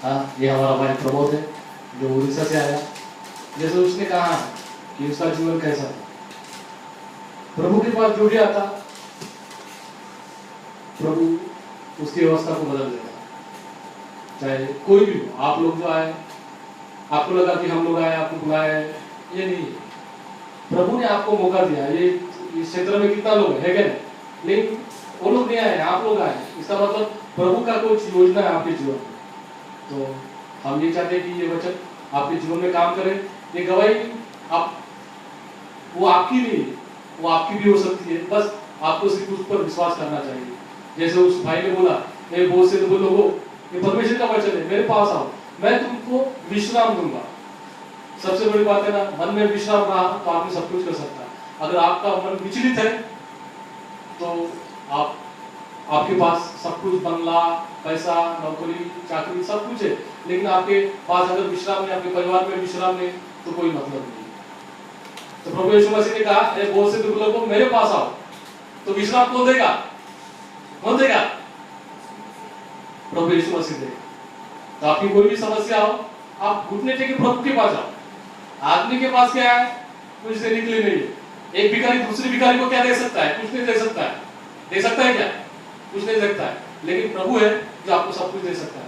हाँ, ये हमारा भाई प्रमोद है जो उड़ीसा से आया। जैसे उसने कहा कि उसका जीवन कैसा था, प्रभु के पास जो भी आता प्रभु उसकी अवस्था को बदल देता। चाहे कोई भी हो, आप लोग जो आए, आपको लगा कि हम लोग आए, आपको बुलाए, ये नहीं है। प्रभु ने आपको मौका दिया। ये इस क्षेत्र में कितना लोग है क्या नहीं? लेकिन वो लोग नहीं आए, आप लोग आए। इसका मतलब प्रभु का कुछ योजना है आपके जीवन में। तो हम ये चाहते हैं कि ये वचन आपके जीवन में काम करे। ये गवाही आप वो आपकी नहीं, वो आपकी भी हो सकती है। बस आपको सिर्फ उस पर विश्वास करना चाहिए। जैसे उस भाई ने बोला, मैं बहुत से लोगों, ये परमेश्वर का वचन है, मेरे पास आओ, मैं तुमको विश्राम दूंगा। सबसे बड़ी बात है ना, मन में विश्राम रहा तो आदमी सब कुछ कर सकता है। अगर आपका मन विचलित है तो आपके पास सब कुछ, बंगला, पैसा, नौकरी, चाकरी, सब कुछ है, लेकिन आपके पास अगर विश्राम नहीं, आपके परिवार में विश्राम नहीं, तो कोई मतलब नहीं। तो प्रभु यीशु मसीह ने कहा, बहुत से दुर्बलों को मेरे पास आओ। तो विश्राम कौन देगा? कौन देगा? प्रभु यीशु मसीह देगा। तो आपकी कोई भी समस्या हो, आप घुटने टेके प्रभु के पास जाओ। आदमी के पास क्या है? कुछ देने के लिए नहीं है। एक भिखारी दूसरी भिखारी को क्या दे सकता है? कुछ नहीं दे सकता है। दे सकता है क्या? कुछ नहीं दे सकता है। लेकिन प्रभु है जो आपको सब कुछ दे सकता है।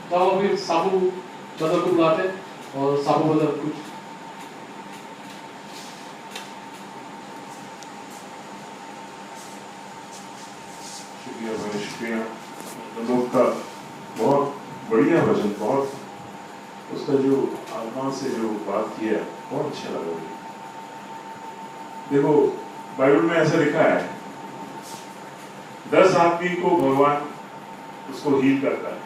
तो हम अभी साबू बदर को बुलाते हैं और साबू बदर कुछ शुक्रिया। प्रमोद का बहुत बढ़िया वचन, बहुत उसका जो आत्मा से जो बात किया बहुत अच्छा लगा। देखो बाइबल में ऐसा लिखा है, 10 आदमी को भगवान उसको हील करता है,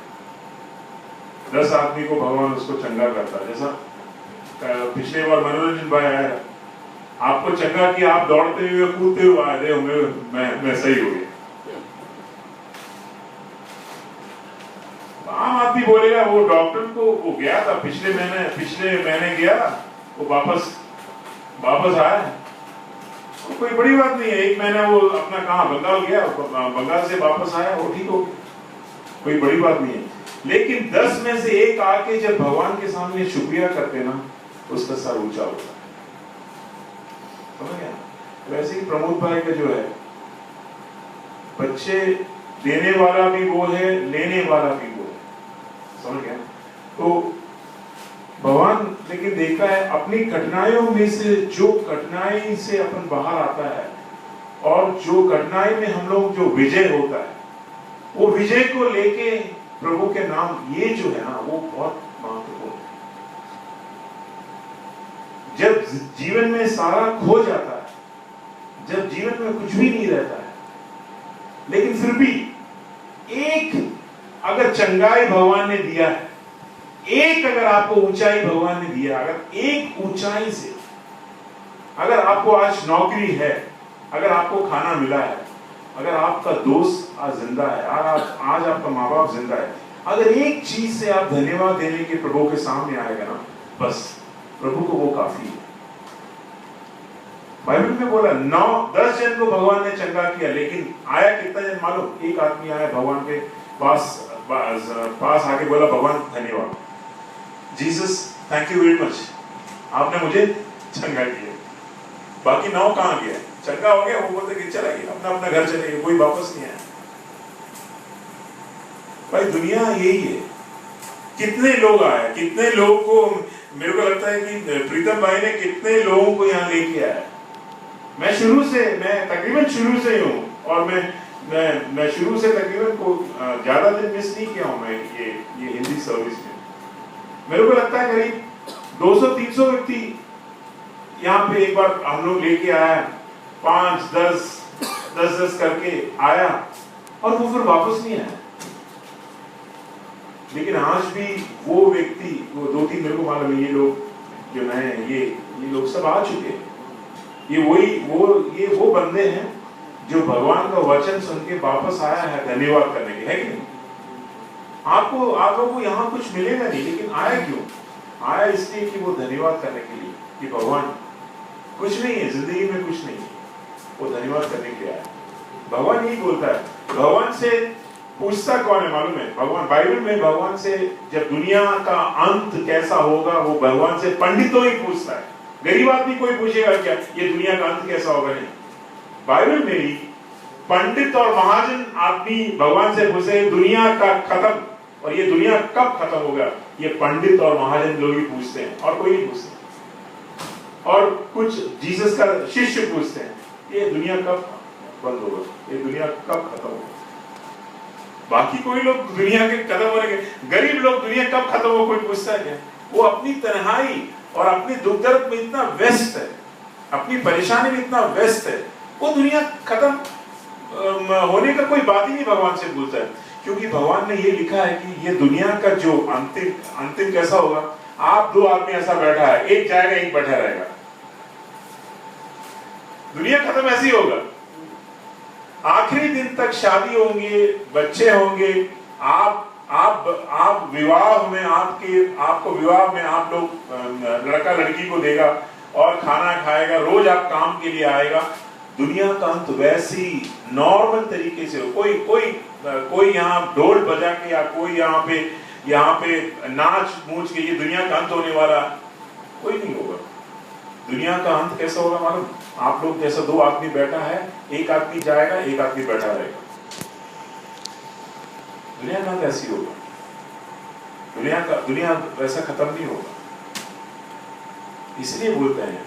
10 आदमी को भगवान उसको चंगा करता है। जैसा पिछले बार मनोरंजन भाई आया, आपको चंगा किया, आप दौड़ते हुए कूदते हुए आए, मैं सही हो गया। आम आदमी बोलेगा वो डॉक्टर को वो गया था पिछले महीने गया, वो वापस आया, तो कोई बड़ी बात नहीं है। 1 महीना वो अपना कहाँ बंगाल गया, बंगाल से वापस आया, वो ठीक हो गया, कोई बड़ी बात नहीं है। लेकिन 10 में से एक आके जब भगवान के सामने शुक्रिया करते ना, उसका सर ऊंचा होता है। समझ गया? वैसे ही प्रमोद भाई का जो है, बच्चे देने वाला भी वो है, लेने वाला भी वो है। समझ गया? तो भगवान लेकिन देखा है अपनी कठिनाइयों में से, जो कठिनाई से अपन बाहर आता है और जो कठिनाई में हम लोग जो विजय होता है, वो विजय को लेके प्रभु के नाम, ये जो है ना, वो बहुत महत्वपूर्ण है। जब जीवन में सारा खो जाता है, जब जीवन में कुछ भी नहीं रहता है, लेकिन फिर भी एक अगर चंगाई भगवान ने दिया है, एक अगर आपको ऊंचाई भगवान ने दिया, अगर एक ऊंचाई से, अगर आपको आज नौकरी है, अगर आपको खाना मिला है, अगर आपका दोस्त आज जिंदा है, आज आपका माँ बाप जिंदा है, अगर एक चीज से आप धन्यवाद देने के प्रभु के सामने आएगा ना, बस प्रभु को वो काफी है। बाइबल में बोला 9-10 जन को भगवान ने चंगा किया, लेकिन आया कितना जन मालूम? एक आदमी आया भगवान के पास आके बोला, भगवान धन्यवाद, Jesus thank you very much, आपने मुझे चंगा किया। बाकी 9 कहां गया? चंगा हो गया, वो बोलते कि चला गया, अपना घर चले गए, कोई वापस नहीं आया। भाई दुनिया यही है। कितने लोग आए, कितने लोग को, मेरे को लगता है कि प्रीतम भाई ने कितने लोगों को यहाँ लेके आया। मैं तकरीबन शुरू से ही हूँ, और मैं शुरू से तकरीबन को ज्यादा दिन मिस नहीं किया हूँ मैं ये हिंदी सर्विस में। मेरे को लगता है करीब 200-300 व्यक्ति यहाँ पे एक बार हम लोग लेके आया, 5-10 करके आया, और वो फिर वापस नहीं आया। लेकिन आज भी वो व्यक्ति, वो 2-3 मेरे को मालूम है, ये लोग जो नए ये लोग सब आ चुके हैं। ये वो बंदे हैं जो भगवान का वचन सुन के वापस आया है धन्यवाद करने के, है कि नहीं? आप लोगों को यहाँ कुछ मिलेगा नहीं, लेकिन आया क्यों? आया इसलिए कि वो धन्यवाद करने के लिए, कि भगवान कुछ नहीं है जिंदगी में, कुछ नहीं है, वो धन्यवाद करने के लिए आया। भगवान यही बोलता है, भगवान से पूछता कौन है मालूम है? भगवान। बाइबल में भगवान से जब दुनिया का अंत कैसा होगा वो भगवान से पंडितों ही पूछता है। गरीब आदमी कोई पूछेगा क्या ये दुनिया का अंत कैसा होगा? नहीं। बाइबल में ही पंडित और महाजन आदमी भगवान से पूछे दुनिया का खत्म, और ये दुनिया कब खत्म होगा, ये पंडित और महाजन लोग ही पूछते हैं और कोई नहीं पूछते। और कुछ जीसस का शिष्य पूछते हैं ये दुनिया कब बंद होगा, ये दुनिया कब खत्म होगा। बाकी कोई लोग दुनिया के खत्म होने के, गरीब लोग दुनिया कब खत्म हो कोई पूछता है क्या? वो अपनी तन्हाई और अपनी दुख दर्द में इतना व्यस्त है, अपनी परेशानी में इतना व्यस्त है, वो दुनिया खत्म होने का कोई बात ही नहीं भगवान से पूछता है। क्योंकि भगवान ने ये लिखा है कि ये दुनिया का जो अंतिम कैसा होगा। आप दो आदमी ऐसा बैठा है, एक जाएगा एक बैठा रहेगा, दुनिया खत्म ऐसी होगा। आखिरी दिन तक शादी होंगे, बच्चे होंगे, आप विवाह में आपको विवाह में आप लोग लड़का लड़की को देगा और खाना खाएगा, रोज आप काम के लिए आएगा। दुनिया का अंत वैसी नॉर्मल तरीके से हो। कोई यहाँ ढोल बजा के या कोई यहाँ पे नाच मूच के ये दुनिया का अंत होने वाला कोई नहीं होगा। दुनिया का अंत कैसा होगा मालूम? आप लोग जैसा दो आदमी बैठा है, एक आदमी जाएगा एक आदमी बैठा रहेगा। दुनिया का अंत ऐसी होगा। दुनिया वैसा खत्म नहीं होगा। इसलिए बोलते हैं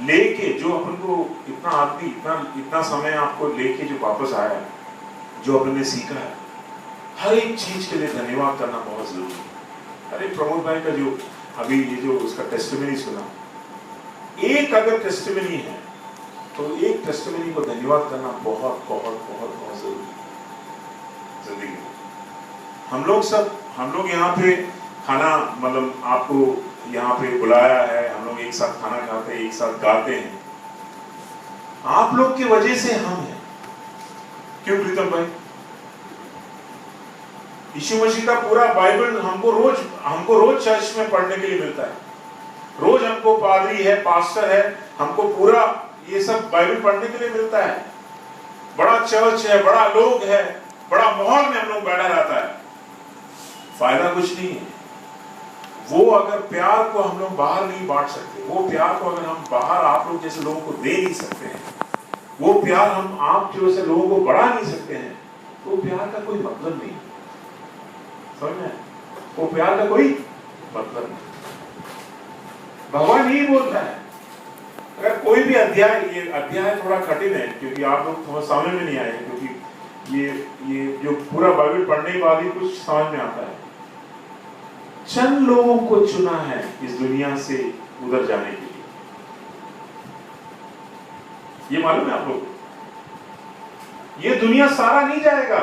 लेके जो अपन को इतना आदमी इतना समय आपको लेके जो वापस आया है, जो अपन ने सीखा है, हर एक चीज के लिए धन्यवाद करना बहुत जरूरी है। अरे प्रमोद भाई का जो अभी ये जो उसका टेस्टिमनी सुना, एक अगर टेस्टिमनी है तो एक टेस्टिमनी को धन्यवाद करना बहुत बहुत बहुत बहुत जरूरी है जिंदगी में। हम लोग यहाँ पे खाना मतलब आपको यहाँ पे बुलाया है, हम लोग एक साथ खाना खाते हैं, एक साथ गाते हैं। आप लोग की वजह से हम हैं। क्यों प्रीतम भाई? यीशु मसीह का पूरा बाइबल हमको रोज चर्च में पढ़ने के लिए मिलता है। रोज हमको पादरी है, पास्टर है, हमको पूरा ये सब बाइबल पढ़ने के लिए मिलता है। बड़ा चर्च है, बड़ा लोग है, बड़ा माहौल में हम लोग बैठा रहता है। फायदा कुछ नहीं है। वो अगर प्यार को हम लोग बाहर नहीं बांट सकते, वो प्यार को अगर हम बाहर आप लोग जैसे लोगों को दे नहीं सकते हैं, वो प्यार हम आप जैसे लोगों को बढ़ा नहीं सकते हैं, तो प्यार का कोई मतलब नहीं। समझ में? वो प्यार का कोई मतलब नहीं। भगवान यही बोलता है। अगर कोई भी ये अध्याय थोड़ा कठिन है क्योंकि आप लोग थोड़ा समझ में नहीं आए, क्योंकि ये जो पूरा बाइबल पढ़ने के बाद ही कुछ समझ में आता है। चंद लोगों को चुना है इस दुनिया से उधर जाने के लिए। ये मालूम है आप लोग? ये दुनिया सारा नहीं जाएगा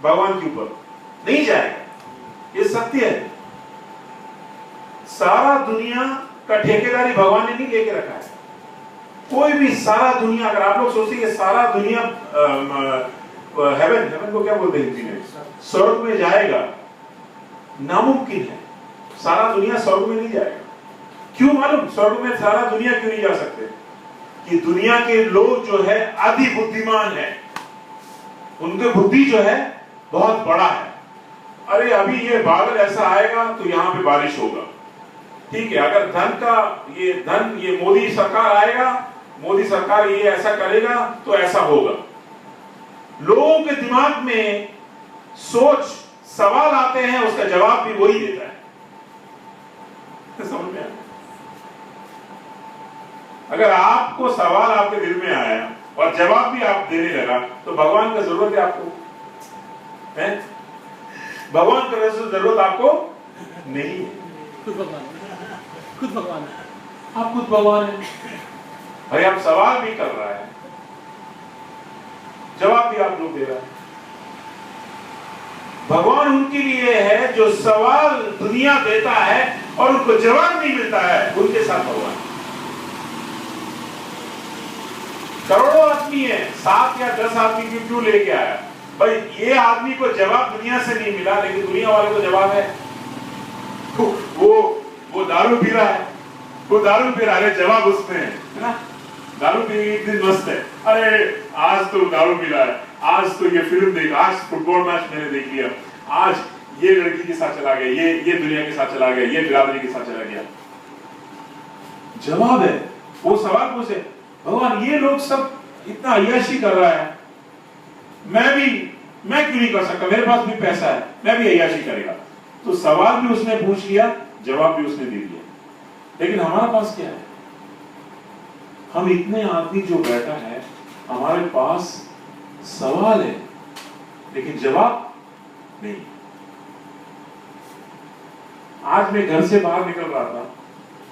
भगवान के ऊपर, नहीं जाएगा। ये सत्य है। सारा दुनिया का ठेकेदारी भगवान ने नहीं लेके रखा है। कोई भी सारा दुनिया, अगर आप लोग सोचेंगे सारा दुनिया हेवन को क्या बोलते हैं हिंदी में, स्वर्ग में जाएगा, नामुमकिन है। सारा दुनिया स्वर्ग में नहीं जाएगा। क्यों मालूम? स्वर्ग में सारा दुनिया क्यों नहीं जा सकते? कि दुनिया के लोग जो है अति बुद्धिमान है, उनके बुद्धि जो है बहुत बड़ा है। अरे अभी ये बादल ऐसा आएगा तो यहाँ पे बारिश होगा, ठीक है। अगर ये मोदी सरकार आएगा, मोदी सरकार ये ऐसा करेगा तो ऐसा होगा। लोगों के दिमाग में सोच सवाल आते हैं, उसका जवाब भी वही देता है। समझ में आया? अगर आपको सवाल आपके दिल में आया और जवाब भी आप देने लगा तो भगवान का जरूरत है आपको? है? भगवान का जरूरत आपको नहीं है। खुद भगवान है। आप खुद भगवान है भाई। आप सवाल भी कर रहा है, जवाब भी आप लोग दे रहा है। भगवान उनके लिए है जो सवाल दुनिया देता है और उनको जवाब नहीं मिलता है, उनके साथ भगवान। करोड़ों आदमी है, 7 या 10 आदमी क्यों लेके आया भाई? ये आदमी को जवाब दुनिया से नहीं मिला, लेकिन दुनिया वाले को जवाब है। वो दारू पी रहा है, अरे जवाब उसमें है ना। दारू पी एक दिन मस्त है, अरे आज तो दारू पी रहा है, आज तो ये फिल्म देख, आज फुटबॉल मैच मैंने देख लिया, आज ये लड़की के साथ चला गया, ये दुनिया के साथ चला गया, ये बिरादरी के साथ चला गया। जवाब है, वो सवाल पूछे, भगवान ये लोग सब इतना अय्याशी कर रहा है, मैं क्यों नहीं कर सकता, मेरे पास भी पैसा है, मैं भी अय्याशी करेगा। तो सवाल भी उसने पूछ लिया, जवाब भी उसने दे दिया। लेकिन हमारा पास क्या है? हम इतने आदमी जो बैठा है, हमारे पास सवाल है लेकिन जवाब नहीं। आज मैं घर से बाहर निकल रहा था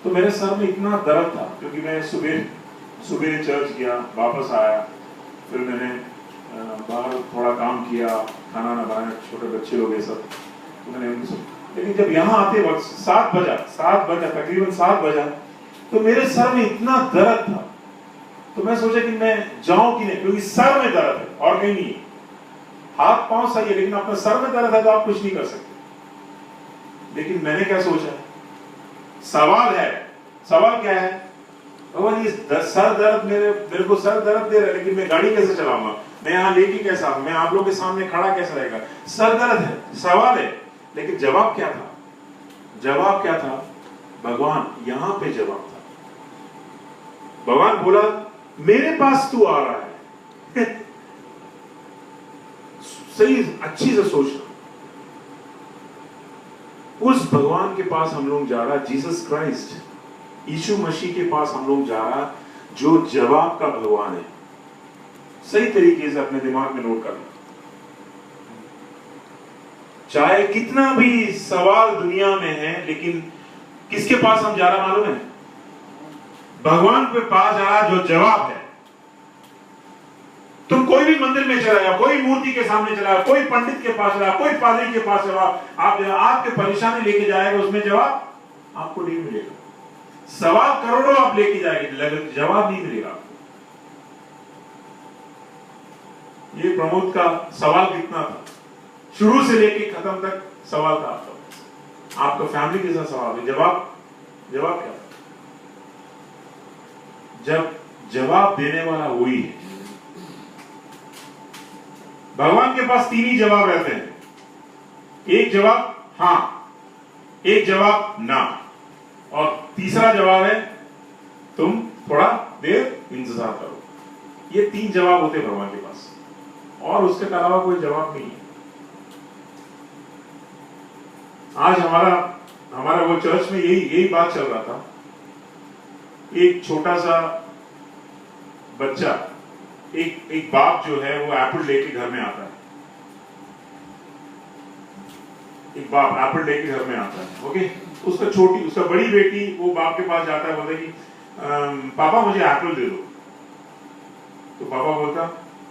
तो मेरे सर में इतना दर्द था, क्योंकि मैं सुबह चर्च गया, वापस आया, फिर मैंने बाहर थोड़ा काम किया, खाना ना बनाया, छोटे बच्चे लोग ये सब, तो मैंने लेकिन जब यहाँ आते वक्त 7 बजा, तकरीबन 7 बजा, तो मेरे सर में इतना दर्द था, तो मैं सोचा कि मैं जाऊं कि नहीं, क्योंकि सर में दर्द है और कहीं नहीं। हाथ पांव सही है लेकिन अपना सर में दर्द है तो आप कुछ नहीं कर सकते। लेकिन मैंने क्या सोचा, सवाल है, सवाल क्या है, भगवान ये सर दर्द मेरे को सर दर्द दे रहा है, लेकिन मैं गाड़ी कैसे चलाऊंगा, मैं यहाँ लेके कैसा, मैं आप लोगों के सामने खड़ा कैसे रहेगा, सर दर्द है, सवाल है। लेकिन जवाब क्या था? जवाब क्या था? भगवान यहां पे जवाब था। भगवान बोला मेरे पास तू आ रहा है सही, अच्छी से सोचना, उस भगवान के पास हम लोग जा रहा, जीसस क्राइस्ट, यीशु मसीह के पास हम लोग जा रहा, जो जवाब का भगवान है। सही तरीके से अपने दिमाग में नोट करना। चाहे कितना भी सवाल दुनिया में है, लेकिन किसके पास हम जा रहा मालूम है? भगवान के पास जा रहा जो जवाब है। तुम कोई भी मंदिर में चला जाओ, कोई मूर्ति के सामने चला जाओ, कोई पंडित के पास चला, कोई पादरी के पास चला, आप आपके परेशानी लेके जाएगा, उसमें जवाब आपको नहीं मिलेगा। सवाल करोड़ों आप लेके जाएंगे, लेकिन जवाब नहीं मिलेगा। ये प्रमोद का सवाल कितना था, शुरू से लेके खत्म तक सवाल था आपका फैमिली के साथ सवाल है, जवाब क्या? जब जवाब देने वाला वही है। भगवान के पास 3 ही जवाब रहते हैं, एक जवाब हां, एक जवाब ना, और तीसरा जवाब है तुम थोड़ा देर इंतजार करो। ये 3 जवाब होते हैं भगवान के पास, और उसके अलावा कोई जवाब नहीं है। आज हमारा वो चर्च में यही बात चल रहा था। एक छोटा सा बच्चा, एक बाप जो है वो एप्पल लेके घर में आता है, एक बाप एप्पल लेके घर में आता है, ओके। उसका बड़ी बेटी वो बाप के पास जाता है, बोलता है कि पापा मुझे एप्पल दे दो। तो पापा बोलता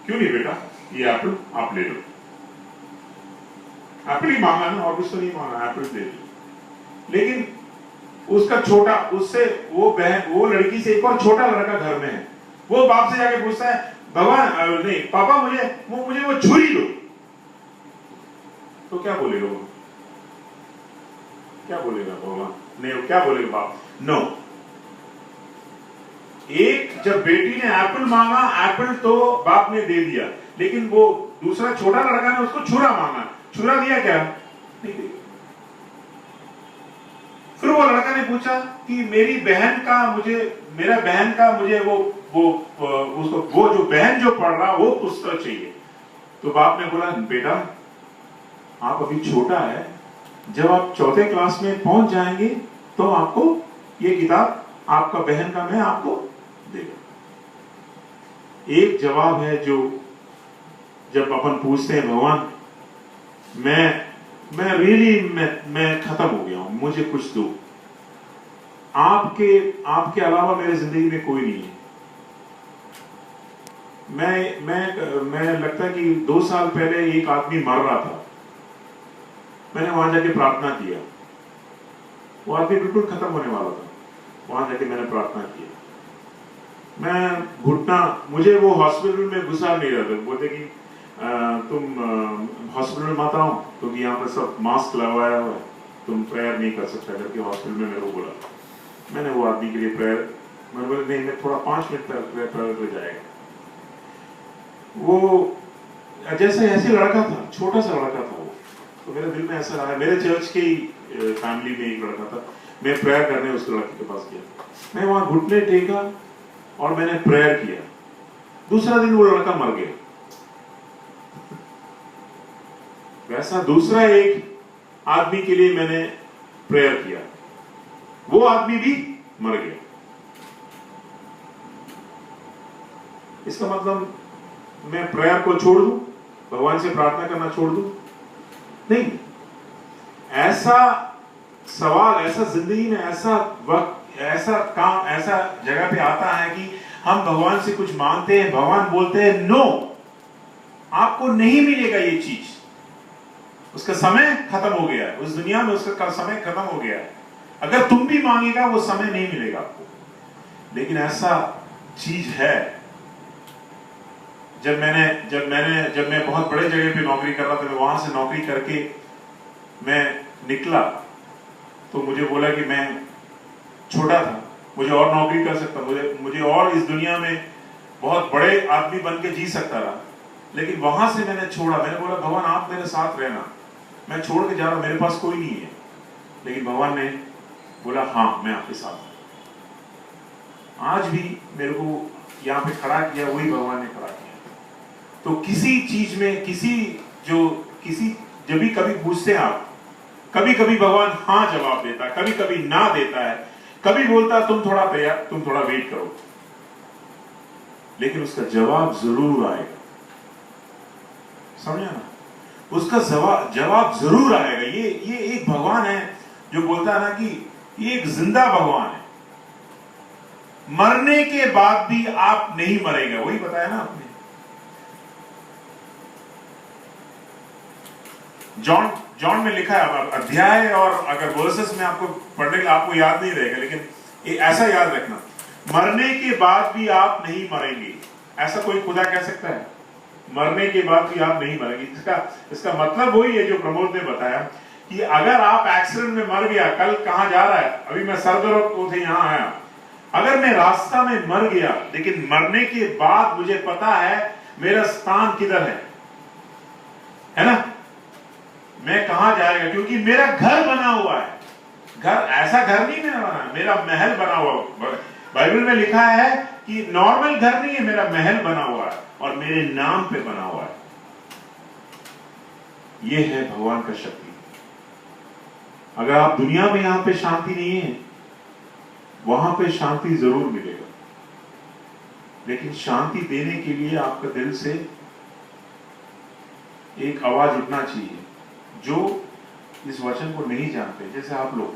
क्यों नहीं बेटा, ये एप्पल आप ले लो। एप्पल ही मांगा ना, और कुछ तो नहीं मांगा, एप्पल दे दो। लेकिन उसका छोटा, उससे वो लड़की से एक और छोटा लड़का घर में है, वो बाप से जाके पूछता है भगवान नहीं पापा मुझे वो छुरी दो। तो क्या बोलेगा वो? क्या बोलेगा भगवान? नहीं, क्या बोलेगा बाप? नो। एक जब बेटी ने एप्पल मांगा, एप्पल तो बाप ने दे दिया, लेकिन वो दूसरा छोटा लड़का ने उसको छुरा मांगा, छुरा दिया क्या? नहीं दिया। फिर वो लड़का ने पूछा कि मेरा बहन का मुझे वो जो बहन जो पढ़ रहा वो पुस्तक चाहिए। तो बाप ने बोला बेटा आप अभी छोटा है, जब आप 4थे क्लास में पहुंच जाएंगे तो आपको ये किताब आपका बहन का मैं आपको देगा। एक जवाब है जो जब अपन पूछते हैं भगवान मैं खत्म हो गया हूं, मुझे कुछ दो, आपके अलावा मेरी जिंदगी में कोई नहीं है। मैं लगता है कि 2 साल पहले एक आदमी मर रहा था, मैंने वहां जाके प्रार्थना किया, वो आदमी बिल्कुल खत्म होने वाला था, वहां जाके मैंने प्रार्थना किया। मुझे वो हॉस्पिटल में घुसा नहीं रहा था, बोलते कि तुम हॉस्पिटल मत आओ क्योंकि यहाँ पर सब मास्क लगवाया हुआ है, तुम प्रेयर नहीं कर सकते करके हॉस्पिटल में मेरे को बोला। मैंने वो आदमी के लिए प्रेयर, मैं बोला नहीं, मैं थोड़ा 5 मिनट प्रेयर पे जाएगा। वो जैसे ऐसे लड़का था, छोटा सा लड़का था वो, तो मेरे दिल में ऐसा रहा। मेरे चर्च की फैमिली में एक लड़का था, मैं प्रेयर करने उस लड़के के पास गया, मैं वहां घुटने टेका और मैंने प्रेयर किया। दूसरा दिन वो लड़का मर गया। वैसा दूसरा एक आदमी के लिए मैंने प्रेयर किया, वो आदमी भी मर गया। इसका मतलब मैं प्रेयर को छोड़ दूं, भगवान से प्रार्थना करना छोड़ दूं? नहीं। ऐसा सवाल, ऐसा जिंदगी में ऐसा वक्त, ऐसा काम, ऐसा जगह पे आता है कि हम भगवान से कुछ मांगते हैं, भगवान बोलते हैं नो, आपको नहीं मिलेगा ये चीज, उसका समय खत्म हो गया है, उस दुनिया में उसका समय खत्म हो गया है, अगर तुम भी मांगेगा वो समय नहीं मिलेगा आपको। लेकिन ऐसा चीज है, जब मैं बहुत बड़े जगह पे नौकरी कर रहा था, मैं वहां से नौकरी करके मैं निकला तो मुझे बोला कि मैं छोटा था, मुझे और नौकरी कर सकता, मुझे और इस दुनिया में बहुत बड़े आदमी बन के जी सकता रहा। लेकिन वहां से मैंने छोड़ा, मैंने बोला भगवान आप मेरे साथ रहना, मैं छोड़ के जा रहा हूं, मेरे पास कोई नहीं है। लेकिन भगवान ने बोला हाँ मैं आपके साथ हूं। आज भी मेरे को यहाँ पे खड़ा किया वही भगवान ने खड़ा किया। तो किसी चीज में जब भी कभी पूछते हैं आप, कभी कभी भगवान हाँ जवाब देता है, कभी कभी ना देता है, कभी बोलता है तुम थोड़ा वेट करो, लेकिन उसका जवाब जरूर आएगा। समझा ना? उसका जवाब जरूर आएगा। ये एक भगवान है जो बोलता है ना कि ये एक जिंदा भगवान है, मरने के बाद भी आप नहीं मरेगा, वही बताया ना आपने। जॉन में लिखा है अध्याय, और अगर वर्सेस में आपको पढ़ने के आपको याद नहीं रहेगा, लेकिन ऐसा याद रखना, मरने के बाद भी आप नहीं मरेंगे। ऐसा कोई खुदा कह सकता है? मरने के बाद भी आप नहीं मरेंगे। इसका मतलब वही है जो प्रमोद ने बताया कि अगर आप एक्सीडेंट में मर गया, कल कहां जा रहा है, अभी मैं सरदर्द को थे यहां आया, अगर मैं रास्ता में मर गया, लेकिन मरने के बाद मुझे पता है मेरा स्थान किधर है ना, मैं कहां जाएगा, क्योंकि मेरा घर बना हुआ है। घर ऐसा घर नहीं मेरा बना, मेरा महल बना हुआ। बाइबल में लिखा है कि नॉर्मल घर नहीं है, मेरा महल बना हुआ है और मेरे नाम पे बना हुआ है। यह है भगवान का शक्ति। अगर आप दुनिया में यहां पे शांति नहीं है, वहां पे शांति जरूर मिलेगा, लेकिन शांति देने के लिए आपका दिल से एक आवाज उठना चाहिए। जो इस वचन को नहीं जानते, जैसे आप लोग,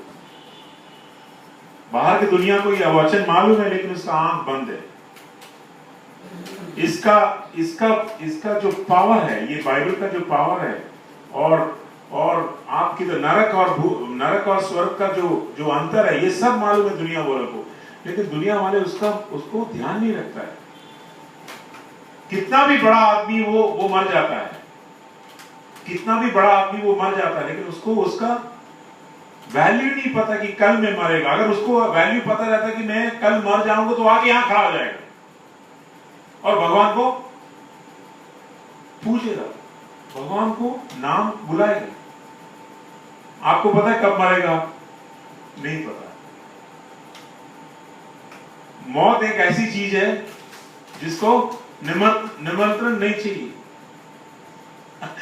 बाहर की दुनिया को यह वचन मालूम है लेकिन उसका आंख बंद है। इसका जो पावर है, ये बाइबल का जो पावर है, और आपकी तो नरक और स्वर्ग का जो अंतर है, ये सब मालूम है दुनिया वालों को, लेकिन दुनिया वाले उसको ध्यान नहीं रखता है। कितना भी बड़ा आदमी वो मर जाता है, कितना भी बड़ा आदमी वो मर जाता है, लेकिन उसको उसका वैल्यू नहीं पता कि कल में मरेगा। अगर उसको वैल्यू पता रहता कि मैं कल मर जाऊंगा, तो आगे यहां खड़ा हो जाएगा और भगवान को पूछेगा, भगवान को नाम बुलाएगा। आपको पता है कब मरेगा? नहीं पता। मौत एक ऐसी चीज है जिसको निमंत्रण नहीं चाहिए,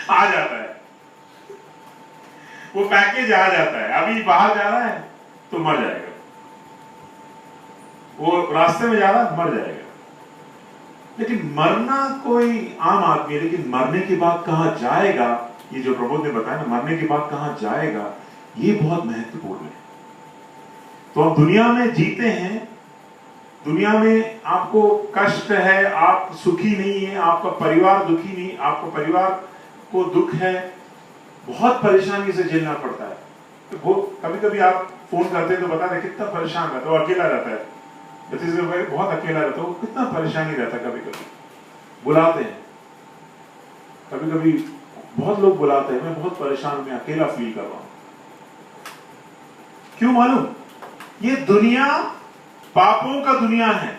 आ जाता है, वो पैकेज आ जाता है। अभी बाहर जा रहा है तो मर जाएगा, वो रास्ते में जा रहा है मर जाएगा। लेकिन मरना कोई आम आदमी है, लेकिन मरने के बाद कहां जाएगा, ये जो प्रभु ने बताया ना, मरने के बाद कहां जाएगा, ये बहुत महत्वपूर्ण है। तो आप दुनिया में जीते हैं, दुनिया में आपको कष्ट है, आप सुखी नहीं है, आपका परिवार दुखी नहीं, आपको परिवार को दुख है, बहुत परेशानी से झेलना पड़ता है। तो कभी कभी आप फोन करते हैं तो बता रहे कितना परेशान रहता है, वो अकेला रहता है, बहुत अकेला रहता है, वो कितना परेशानी रहता है। कभी कभी बुलाते हैं, कभी कभी बहुत लोग बुलाते हैं, मैं बहुत परेशान, मैं अकेला फील कर रहा हूं। क्यों मालूम? ये दुनिया पापों का दुनिया है।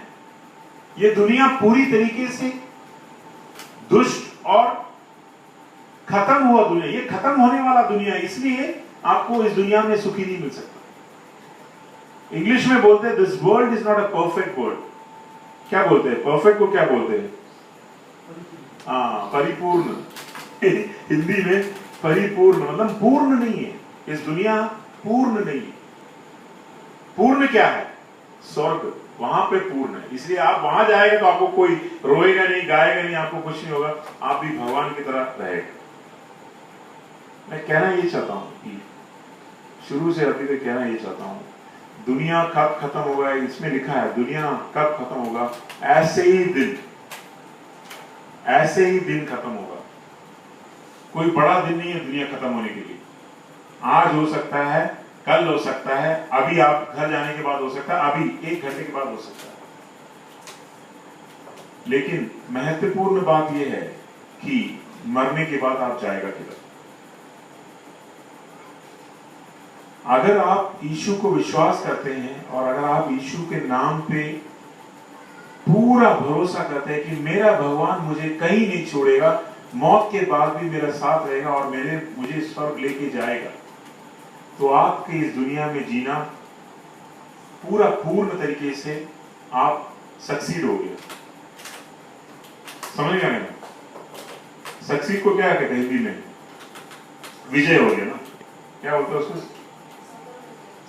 ये दुनिया पूरी तरीके से दुष्ट और खत्म हुआ दुनिया, ये खत्म होने वाला दुनिया, इसलिए आपको इस दुनिया में सुखी नहीं मिल सकता। इंग्लिश में बोलते हैं this world is not a perfect world. क्या बोलते हैं परफेक्ट को, क्या बोलते हैं? परिपूर्ण। हिंदी में परिपूर्ण मतलब पूर्ण नहीं है, इस दुनिया पूर्ण नहीं है। पूर्ण क्या है? स्वर्ग, वहां पे पूर्ण है। इसलिए आप वहां जाएगा तो आपको कोई रोएगा नहीं, गाएगा नहीं, आपको कुछ नहीं होगा, आप भी भगवान की तरह रहेगा। मैं कहना ये चाहता हूं कि शुरू से अभी तक कहना ये चाहता हूं, दुनिया कब खत्म होगा, इसमें लिखा है दुनिया कब खत्म होगा, ऐसे ही दिन खत्म होगा। कोई बड़ा दिन नहीं है दुनिया खत्म होने के लिए। आज हो सकता है, कल हो सकता है, अभी आप घर जाने के बाद हो सकता है, अभी 1 घंटे के बाद हो सकता है। लेकिन महत्वपूर्ण बात यह है कि मरने के बाद आप जाएगा किधर। अगर आप यीशु को विश्वास करते हैं और अगर आप यीशु के नाम पे पूरा भरोसा करते हैं कि मेरा भगवान मुझे कहीं नहीं छोड़ेगा, मौत के बाद भी मेरा साथ रहेगा और मुझे स्वर्ग लेके जाएगा, तो आपके इस दुनिया में जीना पूर्ण तरीके से आप सक्सीड हो गए। समझ गया मैंने? सक्सीड को क्या कहते हैं हिंदी में? विजय हो गया ना, क्या बोलते हैं उसको?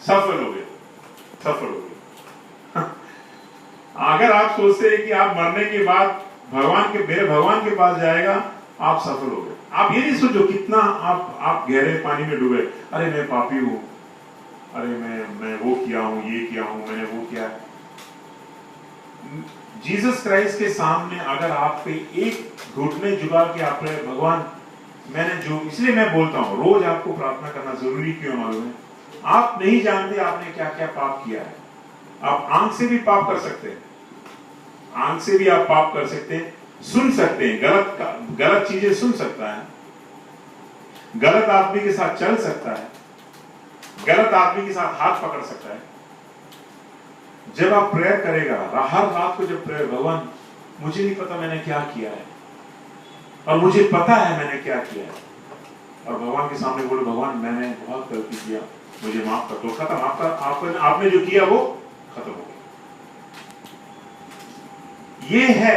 सफल हो गए, सफल हो गए। अगर आप सोचते हैं कि आप मरने के बाद मेरे भगवान के पास जाएगा, आप सफल हो गए। आप ये नहीं सोचो कितना आप गहरे पानी में डूबे, अरे मैं पापी हूं, अरे मैं वो किया हूं, ये किया हूं, मैंने वो किया। जीसस क्राइस्ट के सामने अगर आप पे एक घुटने झुका के आप भगवान इसलिए मैं बोलता हूं रोज आपको प्रार्थना करना जरूरी क्यों मालूम है? आप नहीं जानते आपने क्या क्या पाप किया है। आप आंख से भी पाप कर सकते हैं, आंख से भी आप पाप कर सकते हैं, सुन सकते हैं, गलत चीजें सुन सकता है, गलत आदमी के साथ चल सकता है, गलत आदमी के साथ हाथ पकड़ सकता है। जब आप प्रेयर करेगा हर रात को, जब प्रेयर, भगवान मुझे नहीं पता मैंने क्या किया है और मुझे पता है मैंने क्या किया है, और भगवान के सामने बोलो भगवान मैंने बहुत गलती किया, मुझे माफ कर दो, खत्म। आपने जो किया वो खत्म हो गया। ये है।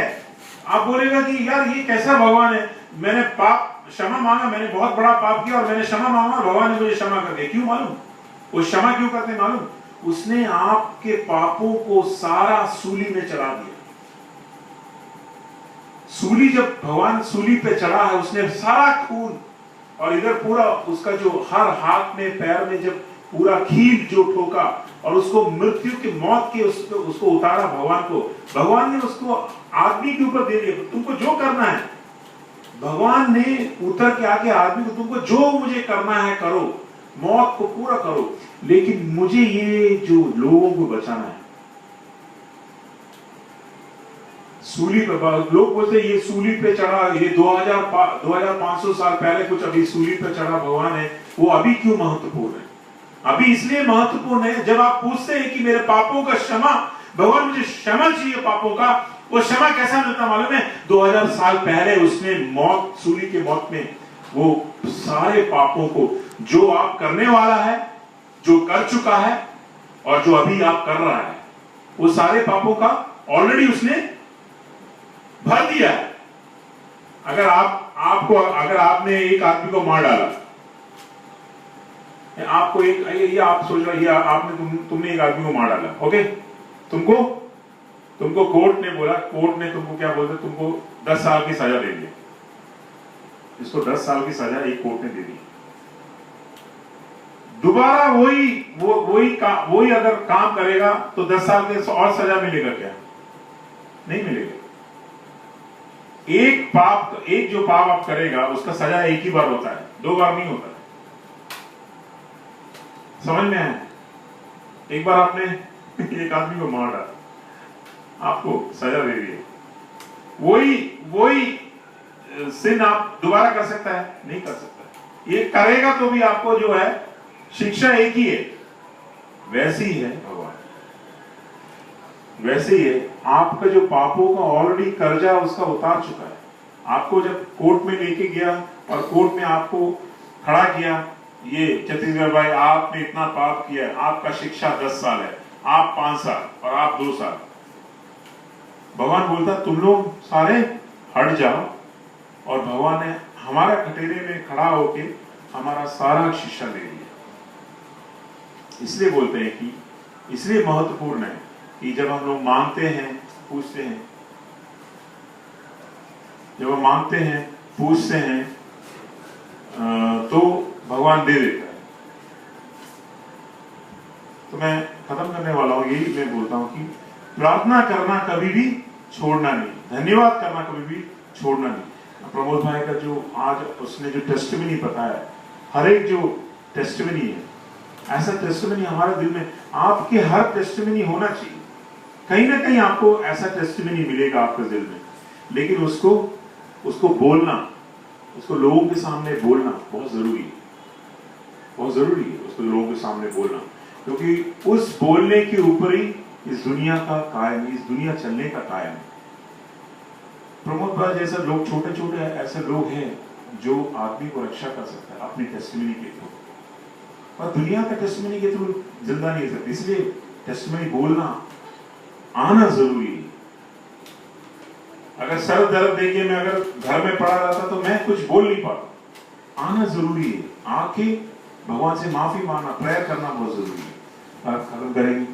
आप बोलेगा कि यार ये कैसा भगवान है, मैंने पाप क्षमा मांगा, मैंने बहुत बड़ा पाप किया और मैंने क्षमा मांगा, भगवान ने मुझे क्षमा कर दिया। क्यों मालूम? वो क्षमा क्यों करते मालूम? उसने आपके पापों को सारा सूली में चढ़ा दिया। सूली, जब भगवान सूली पे चढ़ा है, उसने सारा खून और इधर पूरा उसका जो हर हाथ में पैर में जब पूरा कील जो ठोका और उसको मृत्यु की मौत के उसको उतारा, भगवान ने उसको आदमी के ऊपर दे दिया। तुमको जो करना है, भगवान ने उतर के आके आदमी को, तुमको जो मुझे करना है करो, मौत को पूरा करो, लेकिन मुझे ये जो लोगों को बचाना है। सूली पे लोग बोलते ये सूली पे चढ़ा, ये 2500 साल पहले कुछ अभी सूली पे चढ़ा भगवान है, वो अभी क्यों महत्वपूर्ण है? अभी इसलिए महत्वपूर्ण है जब आप पूछते हैं कि मेरे पापों का क्षमा, भगवान मुझे क्षमा चाहिए पापों का, वो क्षमा कैसा मिलता मालूम है? 2000 साल पहले उसने मौत, सूली के मौत में वो सारे पापों को, जो आप करने वाला है, जो कर चुका है और जो अभी आप कर रहा है, वो सारे पापों का ऑलरेडी उसने भर दिया है। अगर आपने एक आदमी को मार डाला, आपको ये आप सोच रहे, तुमने एक आदमी को मार डाला, ओके, तुमको कोर्ट ने बोला, कोर्ट ने तुमको क्या बोलते, तुमको 10 साल की सजा दे दी। इसको 10 साल की सजा एक कोर्ट ने दे दी। दोबारा वही अगर काम करेगा तो 10 साल के और सजा मिलेगा क्या? नहीं मिलेगा। एक जो पाप आप करेगा उसका सजा एक ही बार होता है, 2 बार नहीं होता है। समझ में आया? एक बार आपने एक आदमी को मार डाला, आपको सजा दे दी है, वही सिन आप दोबारा कर सकता है? नहीं कर सकता। ये करेगा तो भी आपको जो है शिक्षा एक ही है। वैसे ही है भगवान, वैसे ही है। आपका जो पापों का ऑलरेडी कर्जा उसका उतार चुका है। आपको जब कोर्ट में लेके गया और कोर्ट में आपको खड़ा किया, ये छत्तीसगढ़ भाई आपने इतना पाप किया, आपका शिक्षा 10 साल है, आप 5 साल और आप 2 साल। भगवान बोलता तुम लोग सारे हट जाओ, और भगवान ने हमारा कटेरे में खड़ा होके हमारा सारा शिक्षा ले लिया। इसलिए बोलते हैं कि इसलिए महत्वपूर्ण है कि जब हम लोग मांगते हैं, पूछते हैं, जब हम मांगते हैं, पूछते हैं, तो भगवान दे देता है। तो मैं खत्म करने वाला हूं, यही मैं बोलता हूं कि प्रार्थना करना कभी भी छोड़ना नहीं, धन्यवाद करना कभी भी छोड़ना नहीं। प्रमोद भाई का जो आज उसने जो टेस्टिमनी बताया, हर एक जो टेस्टिमनी है, ऐसा टेस्टिमनी हमारे दिल में, आपके हर टेस्टिमनी होना चाहिए। कहीं ना कहीं आपको ऐसा टेस्टिमनी मिलेगा आपके दिल में, लेकिन उसको बोलना, उसको लोगों के सामने बोलना बहुत जरूरी है, बहुत जरूरी है उसको लोगों के सामने बोलना, क्योंकि उस बोलने के ऊपर ही इस दुनिया का कायम, इस दुनिया चलने का कायम है। प्रमोद भाई जैसे लोग, छोटे छोटे ऐसे लोग हैं जो आदमी को रक्षा कर सकता है अपनी टेस्टिमनी के थ्रू, और दुनिया का टेस्टिमनी के थ्रू जिंदा नहीं सकती। इसलिए टेस्टिमनी बोलना आना जरूरी है। अगर सर दर्द देखिए, मैं अगर घर में पड़ा रहता तो मैं कुछ बोल नहीं पाता। आना जरूरी है, आके भगवान से माफी मांगना, प्रेयर करना बहुत जरूरी है। खत्म करेंगे।